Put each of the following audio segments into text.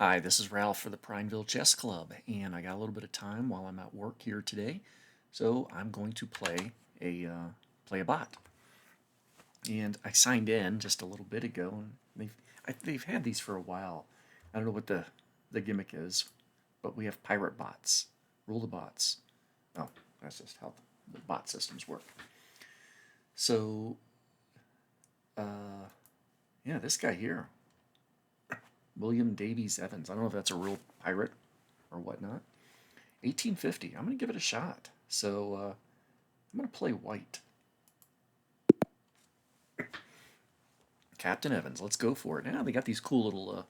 Hi, this is Ralph for the Prineville Chess Club, and I got a little bit of time while I'm at work here today, so I'm going to play a bot. And I signed in just a little bit ago, and they've had these for a while. I don't know what the gimmick is, but we have pirate bots, rule the bots. Oh, that's just how the bot systems work. So, yeah, this guy here, William Davies Evans. I don't know if that's a real pirate or whatnot. 1850. I'm going to give it a shot. So I'm going to play white. Captain Evans. Let's go for it. Now they got these cool little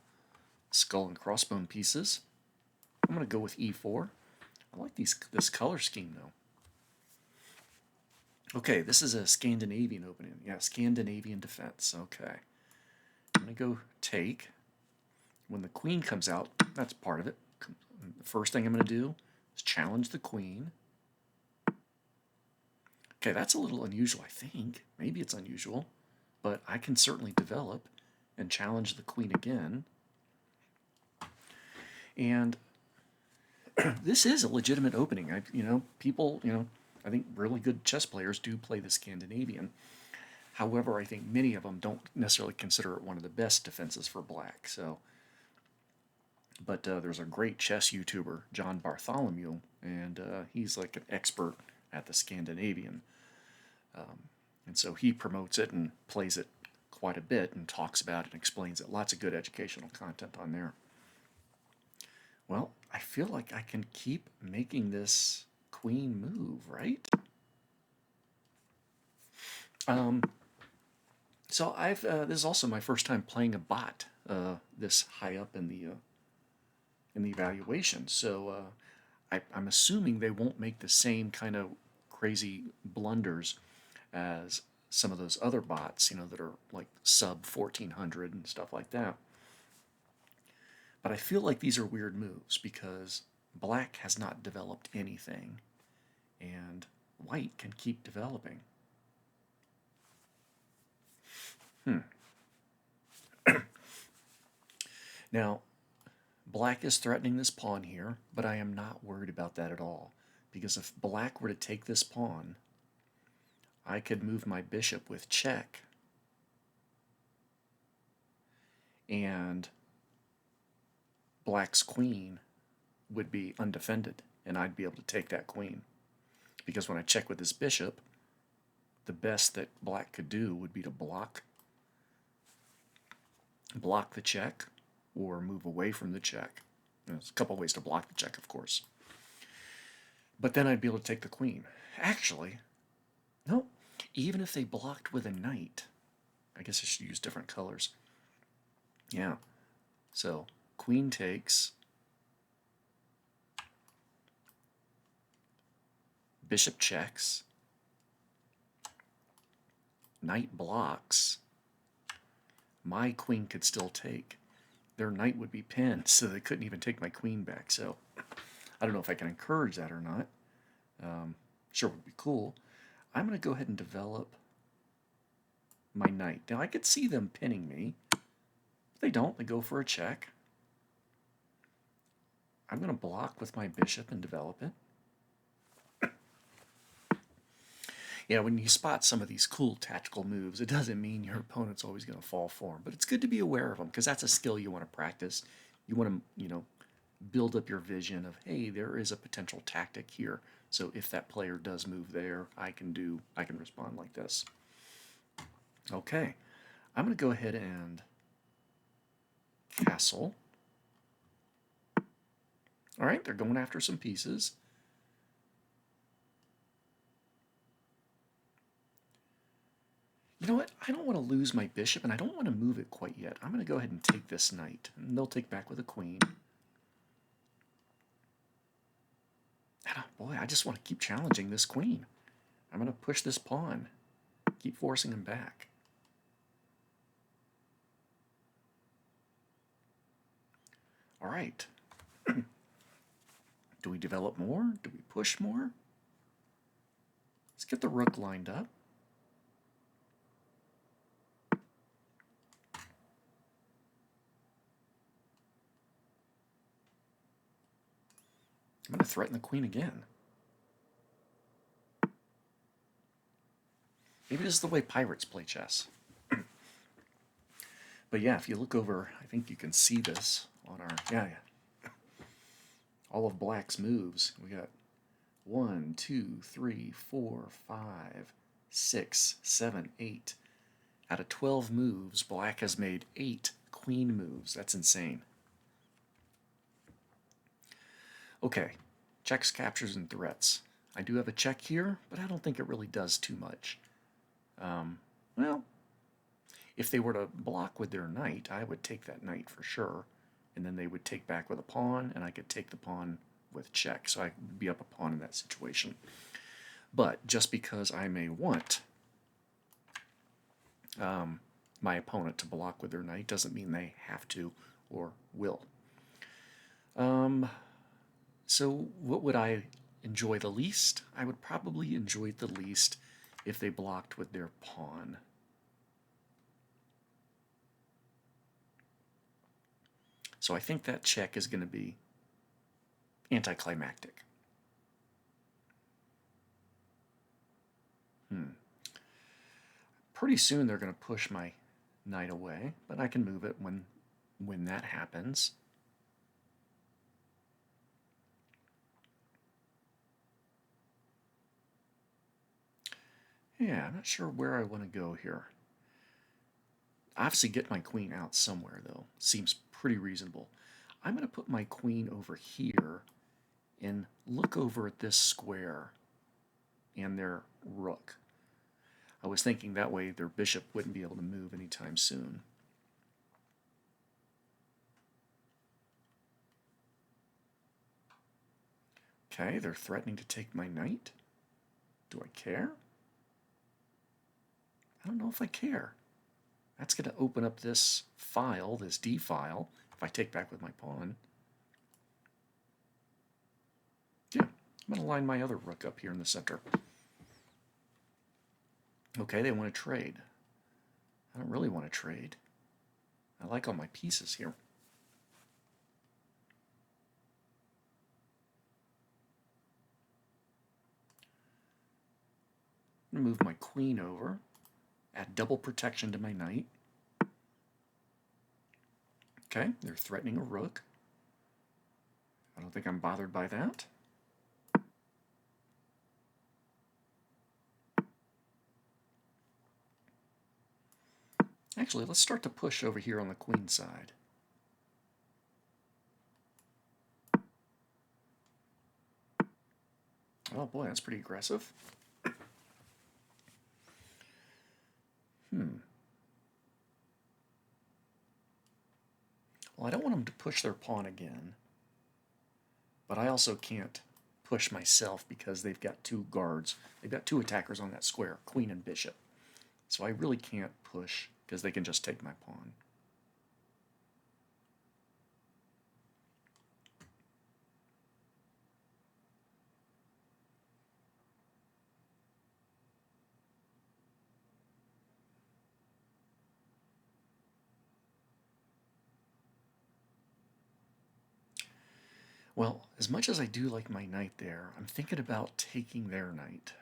skull and crossbone pieces. I'm going to go with e4. I like this color scheme though. Okay, this is a Scandinavian opening. Yeah, Scandinavian Defense. Okay. I'm going to go take. When the queen comes out, that's part of it. The first thing I'm going to do is challenge the queen. Okay, that's a little unusual, I think. Maybe it's unusual, but I can certainly develop and challenge the queen again. And this is a legitimate opening. People, I think really good chess players do play the Scandinavian. However, I think many of them don't necessarily consider it one of the best defenses for black. But there's a great chess YouTuber, John Bartholomew, and he's like an expert at the Scandinavian. And so he promotes it and plays it quite a bit and talks about it and explains it. Lots of good educational content on there. Well, I feel like I can keep making this queen move, right? So this is also my first time playing a bot this high up in the evaluation. So I'm assuming they won't make the same kind of crazy blunders as some of those other bots, that are like sub 1400 and stuff like that. But I feel like these are weird moves because black has not developed anything and white can keep developing. Now, black is threatening this pawn here, but I am not worried about that at all because if black were to take this pawn, I could move my bishop with check, and black's queen would be undefended, and I'd be able to take that queen. Because when I check with his bishop, the best that black could do would be to block the check or move away from the check. There's a couple ways to block the check, of course. But then I'd be able to take the queen. Actually, no, even if they blocked with a knight, I guess I should use different colors. Yeah, so queen takes, bishop checks, knight blocks, my queen could still take. Their knight would be pinned, so they couldn't even take my queen back. So I don't know if I can encourage that or not. Sure would be cool. I'm going to go ahead and develop my knight. Now I could see them pinning me. If they don't, they go for a check. I'm going to block with my bishop and develop it. Yeah, when you spot some of these cool tactical moves, it doesn't mean your opponent's always going to fall for them, but it's good to be aware of them because that's a skill you want to practice. You want to, build up your vision of, hey, there is a potential tactic here. So if that player does move there, I can respond like this. Okay, I'm going to go ahead and castle. All right, they're going after some pieces. You know what? I don't want to lose my bishop, and I don't want to move it quite yet. I'm going to go ahead and take this knight, and they'll take back with a queen. And, boy, I just want to keep challenging this queen. I'm going to push this pawn, keep forcing him back. All right. Do we develop more? Do we push more? Let's get the rook lined up. I'm going to threaten the queen again. Maybe this is the way pirates play chess. But yeah, if you look over, I think you can see this on our, yeah. All of black's moves. We got 1, 2, 3, 4, 5, 6, 7, 8. Out of 12 moves, black has made 8 queen moves. That's insane. Okay, checks, captures, and threats. I do have a check here, but I don't think it really does too much. Well, if they were to block with their knight, I would take that knight for sure, and then they would take back with a pawn, and I could take the pawn with check, so I would be up a pawn in that situation. But just because I may want my opponent to block with their knight doesn't mean they have to or will. So what would I enjoy the least? I would probably enjoy it the least if they blocked with their pawn. So I think that check is going to be anticlimactic. Pretty soon they're going to push my knight away, but I can move it when that happens. Yeah, I'm not sure where I want to go here. Obviously get my queen out somewhere, though. Seems pretty reasonable. I'm going to put my queen over here and look over at this square and their rook. I was thinking that way their bishop wouldn't be able to move anytime soon. Okay, they're threatening to take my knight. Do I care? I don't know if I care. That's going to open up this file, this D file, if I take back with my pawn. Yeah, I'm going to line my other rook up here in the center. Okay, they want to trade. I don't really want to trade. I like all my pieces here. I'm going to move my queen over, add double protection to my knight. Okay, they're threatening a rook. I don't think I'm bothered by that. Actually, let's start to push over here on the queen side. Oh boy, that's pretty aggressive. Well, I don't want them to push their pawn again, but I also can't push myself because they've got 2 guards. They've got 2 attackers on that square, queen and bishop. So I really can't push because they can just take my pawn. Well, as much as I do like my knight there, I'm thinking about taking their knight.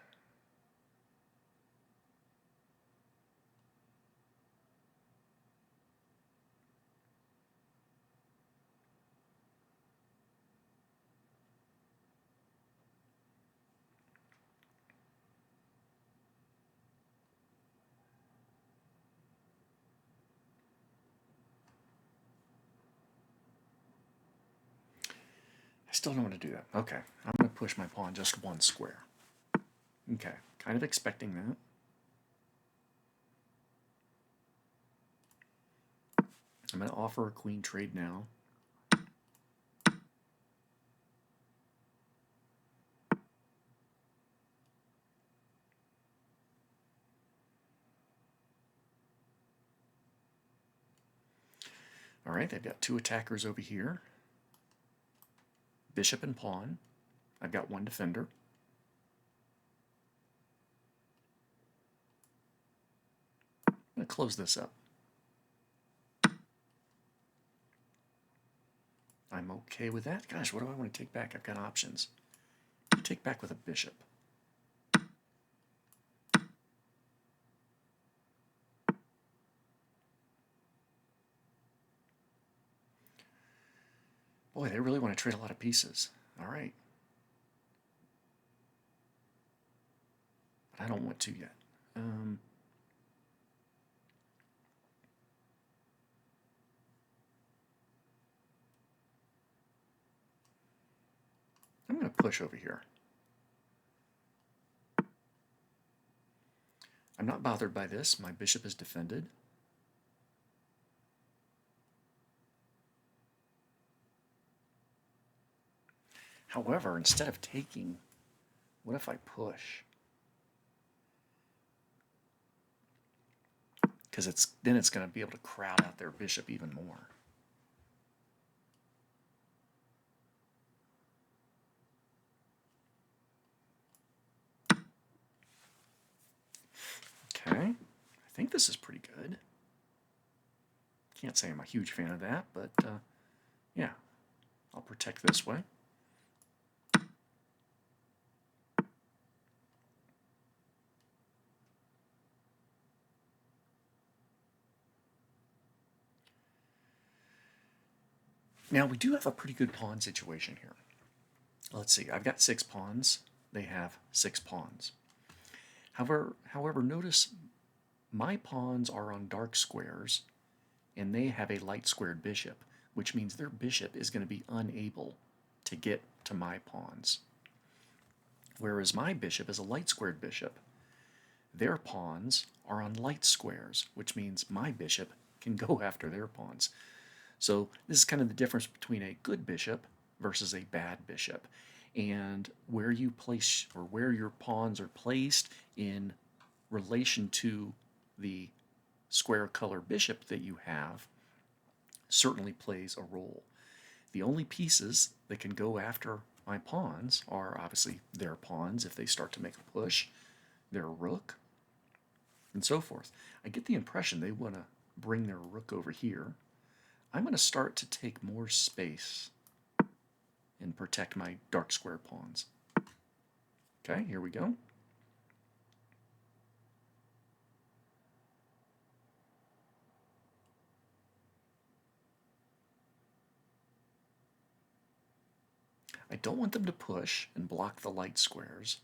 I still don't want to do that. Okay, I'm going to push my pawn just 1 square. Okay, kind of expecting that. I'm going to offer a queen trade now. All right, they've got 2 attackers over here. Bishop and pawn. I've got 1 defender. I'm going to close this up. I'm okay with that. Gosh, what do I want to take back? I've got options. Take back with a bishop. Boy, they really want to trade a lot of pieces. All right. But I don't want to yet. I'm going to push over here. I'm not bothered by this. My bishop is defended. However, instead of taking, what if I push? Because then it's going to be able to crowd out their bishop even more. Okay, I think this is pretty good. Can't say I'm a huge fan of that, but yeah, I'll protect this way. Now, we do have a pretty good pawn situation here. Let's see, I've got 6 pawns. They have 6 pawns. However, notice my pawns are on dark squares, and they have a light squared bishop, which means their bishop is going to be unable to get to my pawns. Whereas my bishop is a light squared bishop. Their pawns are on light squares, which means my bishop can go after their pawns. So this is kind of the difference between a good bishop versus a bad bishop. And where you place, or where your pawns are placed in relation to the square color bishop that you have certainly plays a role. The only pieces that can go after my pawns are obviously their pawns if they start to make a push, their rook, and so forth. I get the impression they want to bring their rook over here. I'm going to start to take more space and protect my dark square pawns. Okay, here we go. I don't want them to push and block the light squares.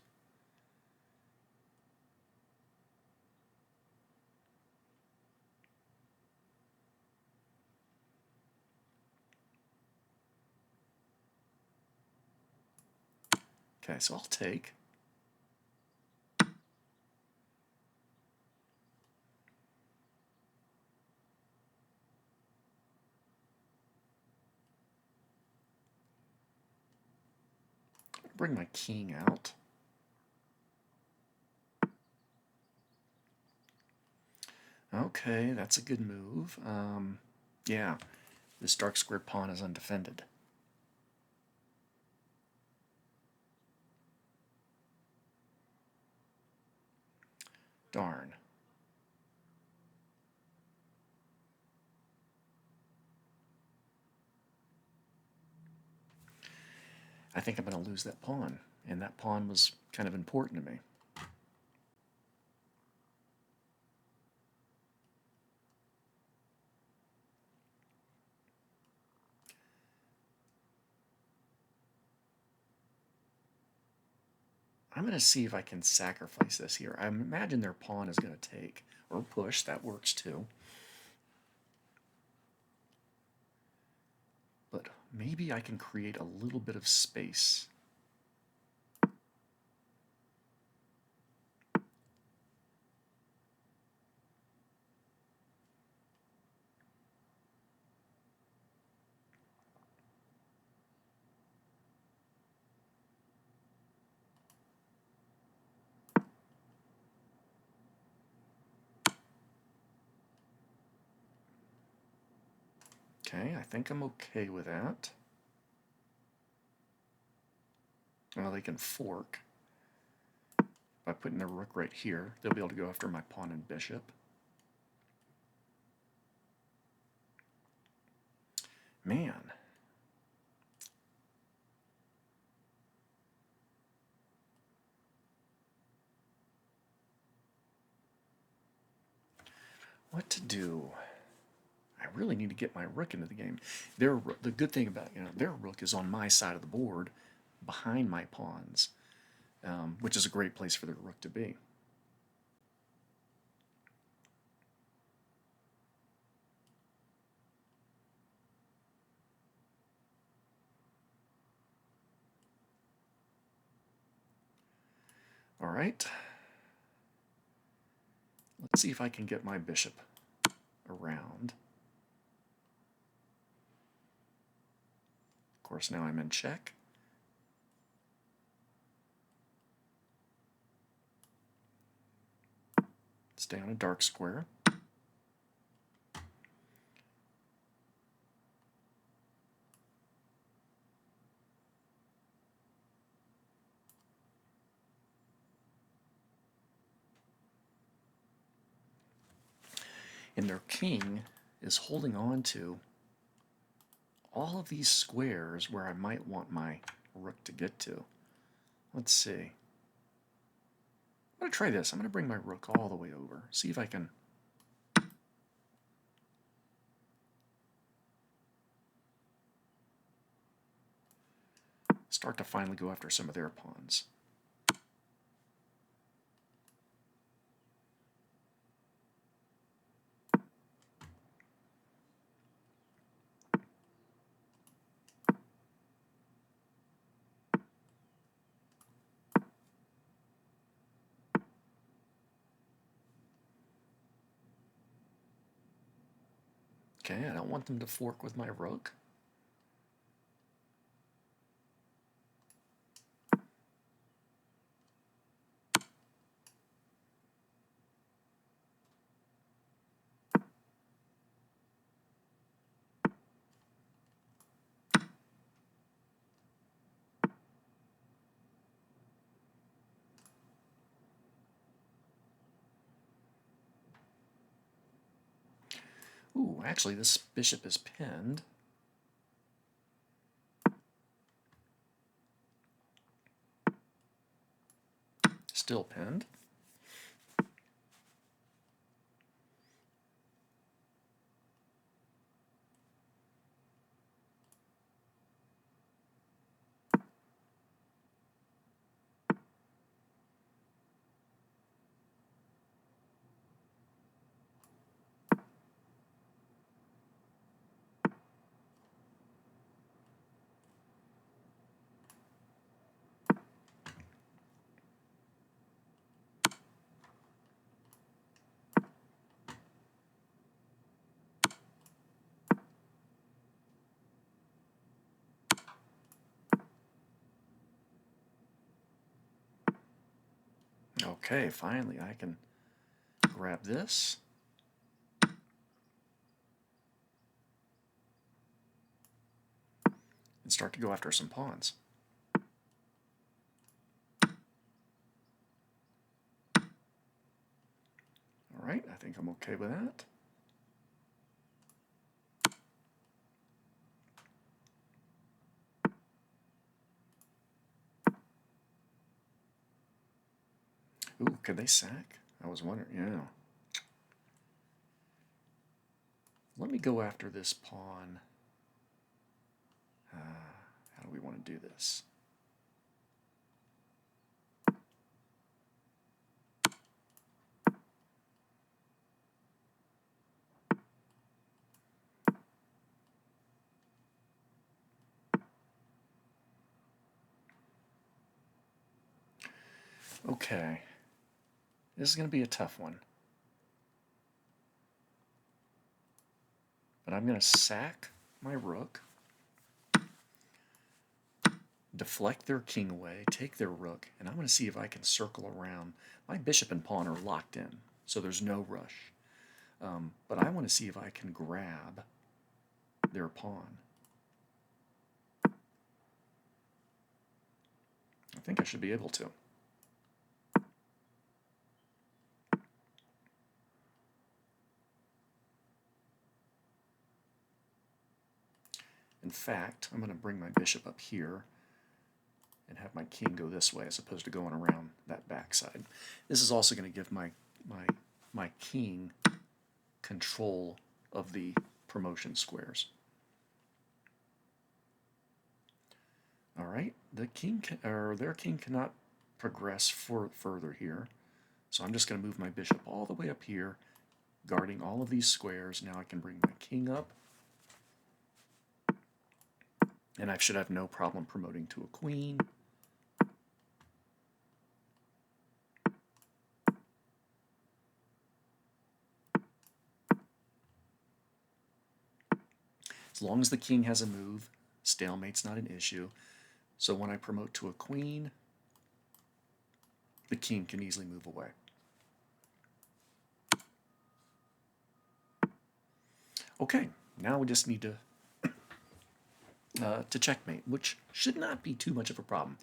Okay, so I'll take. Bring my king out. Okay, that's a good move. Yeah, this dark square pawn is undefended. Darn. I think I'm going to lose that pawn, and that pawn was kind of important to me. I'm going to see if I can sacrifice this here. I imagine their pawn is going to take, or push, that works too. But maybe I can create a little bit of space. Okay, I think I'm okay with that. Well, they can fork. By putting their rook right here, they'll be able to go after my pawn and bishop. Man, what to do. I really need to get my rook into the game. The good thing about, their rook is on my side of the board, behind my pawns, which is a great place for their rook to be. All right. Let's see if I can get my bishop around. Of course, now I'm in check. Stay on a dark square. And their king is holding on to all of these squares where I might want my rook to get to. Let's see. I'm going to try this. I'm going to bring my rook all the way over. See if I can... start to finally go after some of their pawns. Okay, I don't want them to fork with my rook. Ooh, actually this bishop is pinned. Still pinned. Okay, finally I can grab this. And start to go after some pawns. All right, I think I'm okay with that. Ooh, could they sack? I was wondering, yeah. Let me go after this pawn. How do we want to do this? Okay. This is going to be a tough one. But I'm going to sack my rook, deflect their king away, take their rook, and I'm going to see if I can circle around. My bishop and pawn are locked in, so there's no rush. But I want to see if I can grab their pawn. I think I should be able to. In fact, I'm going to bring my bishop up here and have my king go this way as opposed to going around that backside. This is also going to give my king control of the promotion squares. All right, their king cannot progress further here, so I'm just going to move my bishop all the way up here, guarding all of these squares. Now I can bring my king up, and I should have no problem promoting to a queen. As long as the king has a move, stalemate's not an issue. So when I promote to a queen, the king can easily move away. Okay, now we just need to checkmate, which should not be too much of a problem.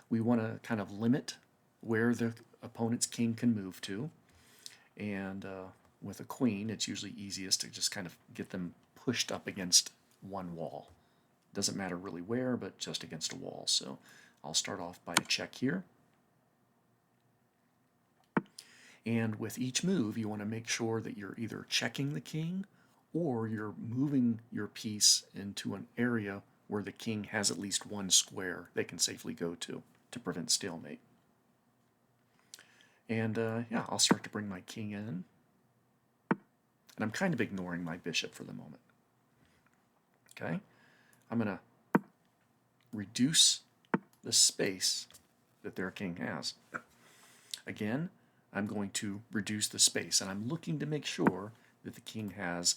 We want to kind of limit where the opponent's king can move to, and with a queen, it's usually easiest to just kind of get them pushed up against one wall. Doesn't matter really where, but just against a wall. So I'll start off by a check here. And with each move, you want to make sure that you're either checking the king or you're moving your piece into an area where the king has at least one square they can safely go to prevent stalemate. And yeah, I'll start to bring my king in. And I'm kind of ignoring my bishop for the moment. Okay, I'm going to reduce the space that their king has. Again, I'm going to reduce the space, and I'm looking to make sure that the king has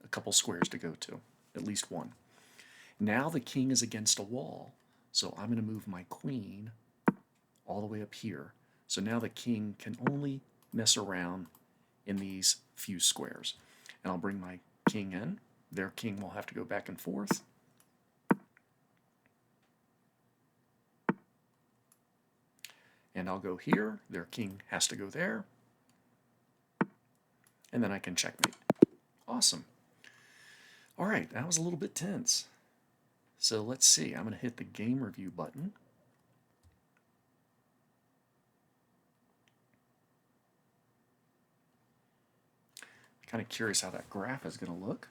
a couple squares to go to, at least one. Now the king is against a wall, so I'm going to move my queen all the way up here. So now the king can only mess around in these few squares. And I'll bring my king in. Their king will have to go back and forth. And I'll go here. Their king has to go there. And then I can checkmate. Awesome. All right, that was a little bit tense. So let's see. I'm going to hit the game review button. Kind of curious how that graph is going to look.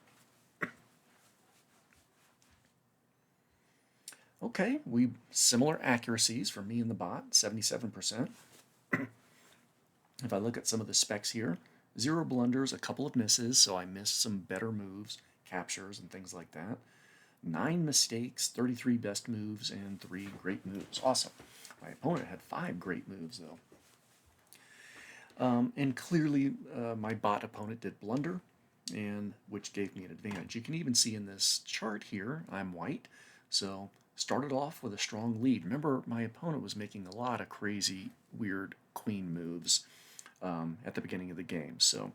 Okay, similar accuracies for me and the bot, 77%. If I look at some of the specs here, 0 blunders, a couple of misses, so I missed some better moves, captures, and things like that. 9 mistakes, 33 best moves, and 3 great moves. Awesome. My opponent had 5 great moves, though. And clearly, my bot opponent did blunder, which gave me an advantage. You can even see in this chart here, I'm white, so started off with a strong lead. Remember, my opponent was making a lot of crazy, weird queen moves at the beginning of the game, so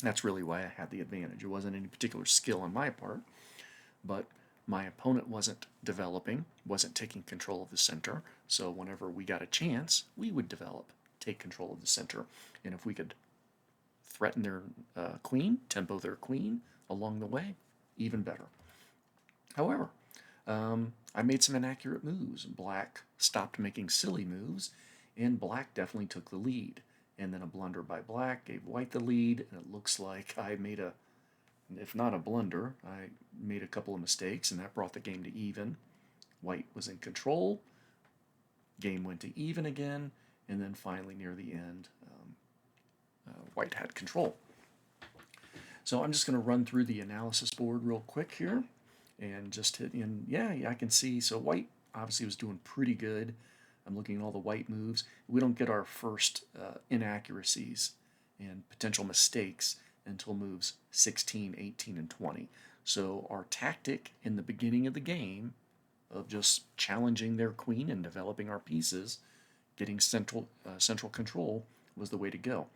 that's really why I had the advantage. It wasn't any particular skill on my part, but my opponent wasn't developing, wasn't taking control of the center, so whenever we got a chance, we would take control of the center. And if we could threaten their queen, tempo their queen along the way, even better. However, I made some inaccurate moves. Black stopped making silly moves, and black definitely took the lead. And then a blunder by black gave white the lead, and it looks like I made if not a blunder, I made a couple of mistakes, and that brought the game to even. White was in control. Game went to even again, and then finally near the end, white had control. So I'm just going to run through the analysis board real quick here and just hit in. Yeah, I can see. So white obviously was doing pretty good. I'm looking at all the white moves. We don't get our first inaccuracies and potential mistakes until moves 16, 18, and 20. So our tactic in the beginning of the game of just challenging their queen and developing our pieces, getting central control was the way to go.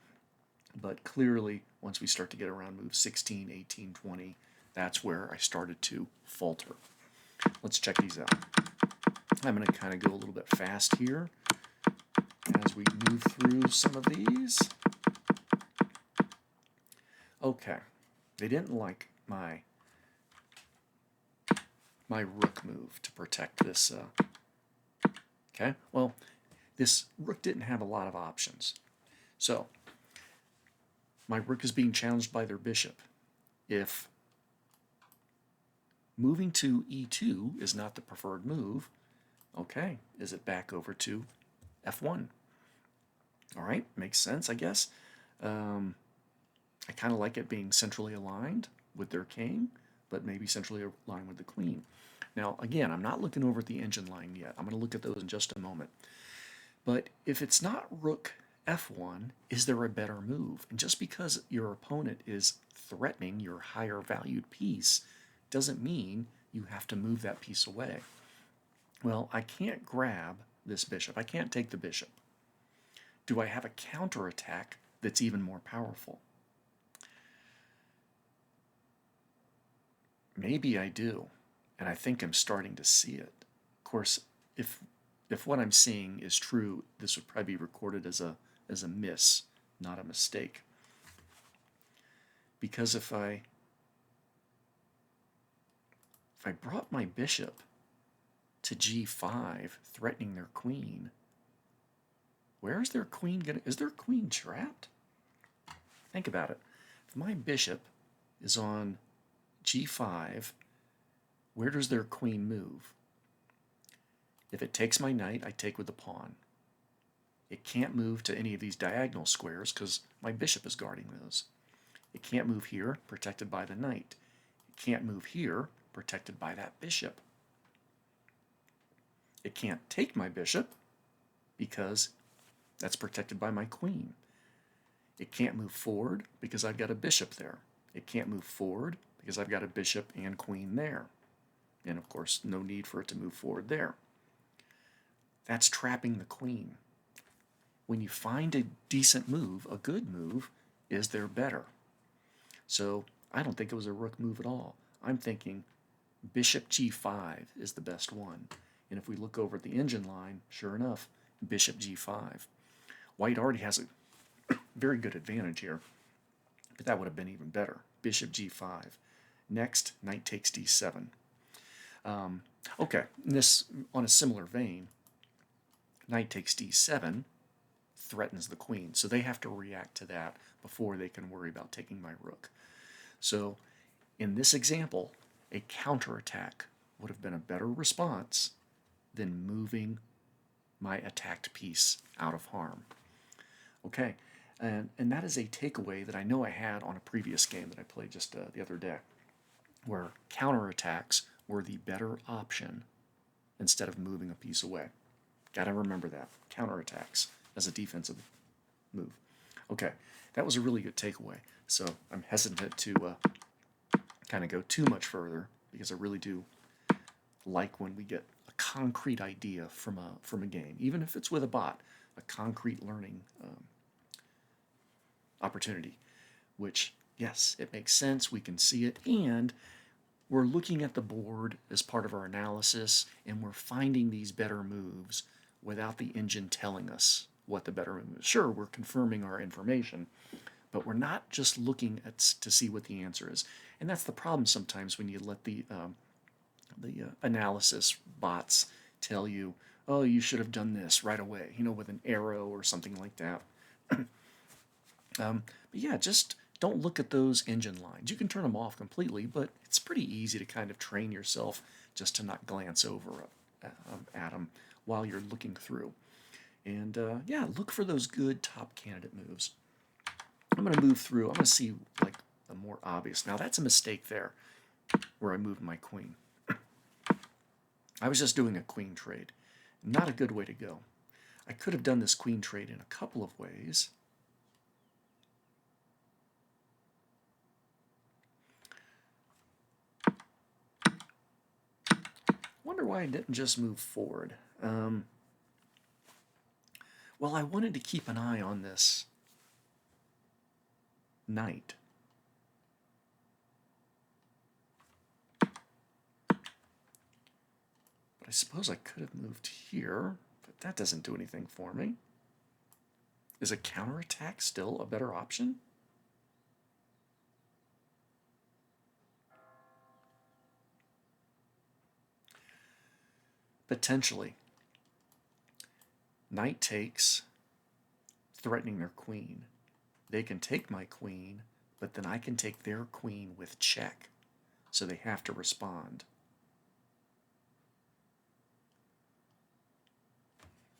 But clearly, once we start to get around moves 16, 18, 20, that's where I started to falter. Let's check these out. I'm going to kind of go a little bit fast here as we move through some of these. Okay, they didn't like my rook move to protect this. Okay, well, this rook didn't have a lot of options. So my rook is being challenged by their bishop. If moving to e2 is not the preferred move, okay, is it back over to f1? All right, makes sense, I guess. I kind of like it being centrally aligned with their king, but maybe centrally aligned with the queen. Now, again, I'm not looking over at the engine line yet. I'm going to look at those in just a moment. But if it's not rook f1, is there a better move? And just because your opponent is threatening your higher valued piece doesn't mean you have to move that piece away. Well, I can't grab this bishop. I can't take the bishop. Do I have a counterattack that's even more powerful? Maybe I do, and I think I'm starting to see it. Of course, if what I'm seeing is true, this would probably be recorded as a miss, not a mistake. Because if I brought my bishop to g5, threatening their queen, where is their queen gonna? Is their queen trapped? Think about it. If my bishop is on g5, where does their queen move? If it takes my knight, I take with the pawn. It can't move to any of these diagonal squares because my bishop is guarding those. It can't move here, protected by the knight. It can't move here, protected by that bishop. It can't take my bishop because that's protected by my queen. It can't move forward because I've got a bishop there. It can't move forward because I've got a bishop and queen there. And of course, no need for it to move forward there. That's trapping the queen. When you find a decent move, a good move, is there better? So I don't think it was a rook move at all. I'm thinking bishop g5 is the best one. And if we look over at the engine line, sure enough, bishop g5. White already has a very good advantage here, but that would have been even better. Bishop g5. Next, knight takes d7. Okay, this on a similar vein, knight takes d7 threatens the queen, so they have to react to that before they can worry about taking my rook. So in this example, a counterattack would have been a better response than moving my attacked piece out of harm. Okay, and that is a takeaway that I know I had on a previous game that I played just the other day, where counterattacks were the better option instead of moving a piece away. Got to remember that. Counterattacks as a defensive move. Okay, that was a really good takeaway. So I'm hesitant to kind of go too much further because I really do like when we get a concrete idea from a game, even if it's with a bot, a concrete learning opportunity, which, yes, it makes sense, we can see it, and we're looking at the board as part of our analysis, and we're finding these better moves without the engine telling us what the better move is. Sure, we're confirming our information, but we're not just looking at to see what the answer is. And that's the problem sometimes when you let the analysis bots tell you, oh, you should have done this right away, with an arrow or something like that. But yeah, just don't look at those engine lines. You can turn them off completely, but it's pretty easy to kind of train yourself just to not glance over at them while you're looking through. And yeah, look for those good top candidate moves. I'm going to move through. I'm going to see like a more obvious. Now that's a mistake there, where I moved my queen. I was just doing a queen trade. Not a good way to go. I could have done this queen trade in a couple of ways. Wonder why I didn't just move forward. Well, I wanted to keep an eye on this knight. But I suppose I could have moved here, but that doesn't do anything for me. Is a counterattack still a better option? Potentially. Knight takes, threatening their queen. they can take my queen, but then I can take their queen with check. So they have to respond.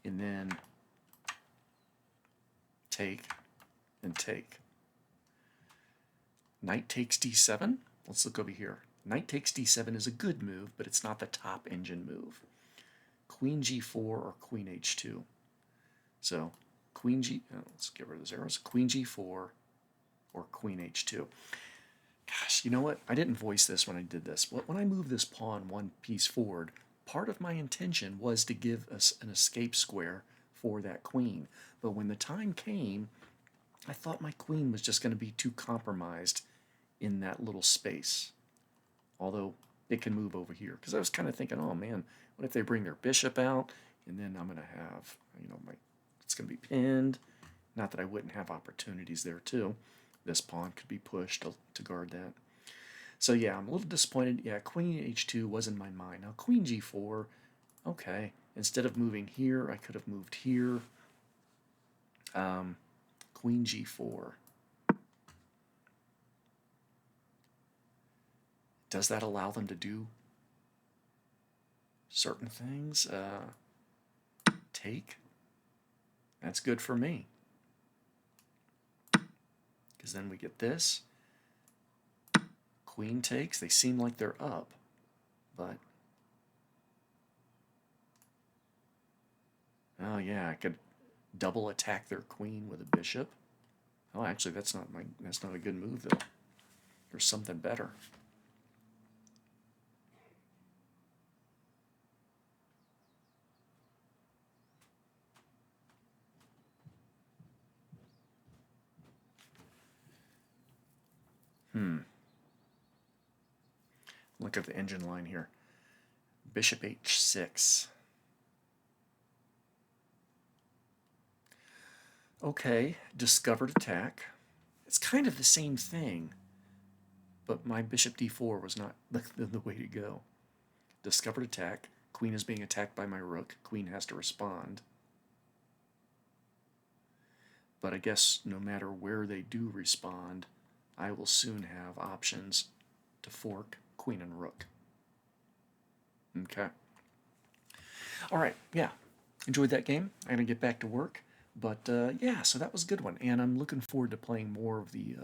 And then take and take. Knight takes d7. Let's look over here. Knight takes d7 is a good move, but it's not the top engine move. Queen g4 or queen h2. So queen let's get rid of those arrows. Queen g4 or queen h2. Gosh, you know what? I didn't voice this when I did this. When I moved this pawn one piece forward, part of my intention was to give us an escape square for that queen. But when the time came, I thought my queen was just going to be too compromised in that little space. Although it can move over here. Because I was kind of thinking, oh man, what if they bring their bishop out? And then I'm going to have, it's going to be pinned. Not that I wouldn't have opportunities there too. This pawn could be pushed to guard that. So yeah, I'm a little disappointed. Yeah, queen h2 was in my mind. Now queen g4, okay. Instead of moving here, I could have moved here. Queen g4. Does that allow them to do certain things? Take. That's good for me. Because then we get this. Queen takes. They seem like they're up, but oh yeah, I could double attack their queen with a bishop. Oh, actually, that's not a good move though. There's something better. Look at the engine line here. Bishop h6. Okay, discovered attack. It's kind of the same thing, but my bishop d4 was not the way to go. Discovered attack. Queen is being attacked by my rook. Queen has to respond. But I guess no matter where they do respond, I will soon have options to fork queen and rook. Okay. All right, yeah. Enjoyed that game. I'm going to get back to work. But yeah, so that was a good one. And I'm looking forward to playing more of the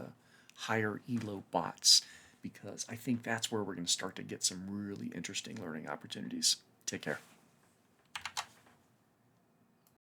higher ELO bots because I think that's where we're going to start to get some really interesting learning opportunities. Take care.